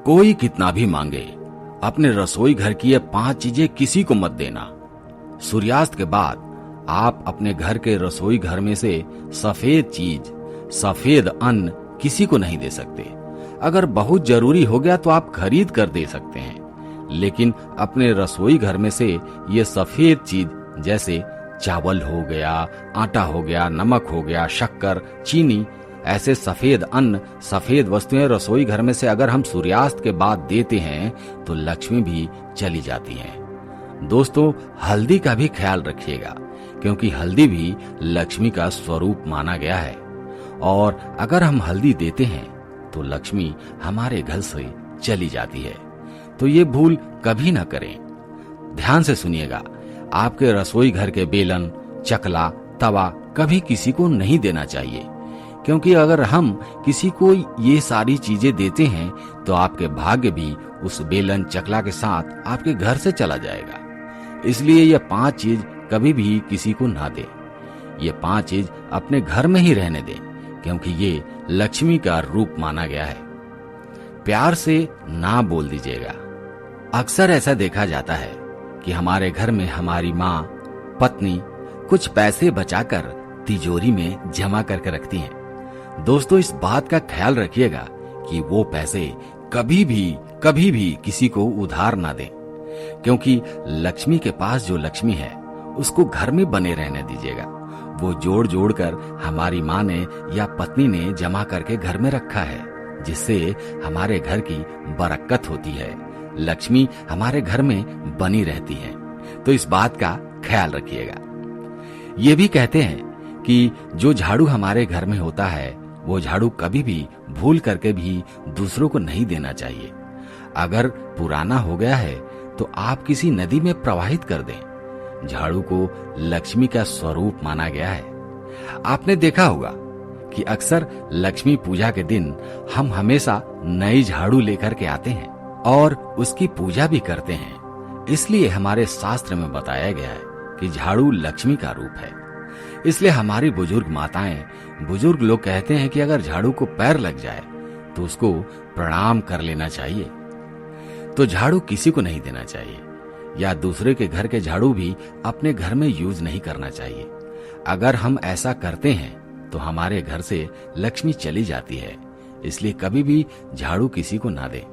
कोई कितना भी मांगे, अपने रसोई घर की ये 5 चीजें किसी को मत देना। सूर्यास्त के बाद आप अपने घर के रसोई घर में से सफेद चीज, सफेद अन्न किसी को नहीं दे सकते। अगर बहुत जरूरी हो गया तो आप खरीद कर दे सकते हैं, लेकिन अपने रसोई घर में से ये सफेद चीज जैसे चावल हो गया, आटा हो गया, नमक हो गया, शक्कर, चीनी, ऐसे सफेद अन्न, सफेद वस्तुएं रसोई घर में से अगर हम सूर्यास्त के बाद देते हैं तो लक्ष्मी भी चली जाती हैं। दोस्तों, हल्दी का भी ख्याल रखिएगा, क्योंकि हल्दी भी लक्ष्मी का स्वरूप माना गया है, और अगर हम हल्दी देते हैं तो लक्ष्मी हमारे घर से चली जाती है। तो ये भूल कभी ना करें। ध्यान से सुनिएगा, आपके रसोई घर के बेलन, चकला, तवा कभी किसी को नहीं देना चाहिए, क्योंकि अगर हम किसी को ये सारी चीजें देते हैं तो आपके भाग्य भी उस बेलन, चकला के साथ आपके घर से चला जाएगा। इसलिए ये 5 चीज कभी भी किसी को ना दे। ये 5 चीज अपने घर में ही रहने दें, क्योंकि ये लक्ष्मी का रूप माना गया है। प्यार से ना बोल दीजिएगा। अक्सर ऐसा देखा जाता है कि हमारे घर में हमारी माँ, पत्नी कुछ पैसे बचाकर तिजोरी में जमा करके रखती हैं। दोस्तों, इस बात का ख्याल रखिएगा कि वो पैसे कभी भी किसी को उधार ना दें, क्योंकि लक्ष्मी के पास जो लक्ष्मी है उसको घर में बने रहने दीजिएगा। वो जोड़ जोड़ कर हमारी माँ ने या पत्नी ने जमा करके घर में रखा है, जिससे हमारे घर की बरकत होती है, लक्ष्मी हमारे घर में बनी रहती है। तो इस बात का ख्याल रखिएगा। ये भी कहते हैं कि जो झाड़ू हमारे घर में होता है वो झाड़ू कभी भी भूल करके भी दूसरों को नहीं देना चाहिए। अगर पुराना हो गया है तो आप किसी नदी में प्रवाहित कर दें। झाड़ू को लक्ष्मी का स्वरूप माना गया है। आपने देखा होगा कि अक्सर लक्ष्मी पूजा के दिन हम हमेशा नई झाड़ू लेकर के आते हैं और उसकी पूजा भी करते हैं। इसलिए हमारे शास्त्र में बताया गया है कि झाड़ू लक्ष्मी का रूप है। इसलिए हमारी बुजुर्ग माताएं, बुजुर्ग लोग कहते हैं कि अगर झाड़ू को पैर लग जाए तो उसको प्रणाम कर लेना चाहिए। तो झाड़ू किसी को नहीं देना चाहिए, या दूसरे के घर के झाड़ू भी अपने घर में यूज नहीं करना चाहिए। अगर हम ऐसा करते हैं तो हमारे घर से लक्ष्मी चली जाती है। इसलिए कभी भी झाड़ू किसी को ना दें।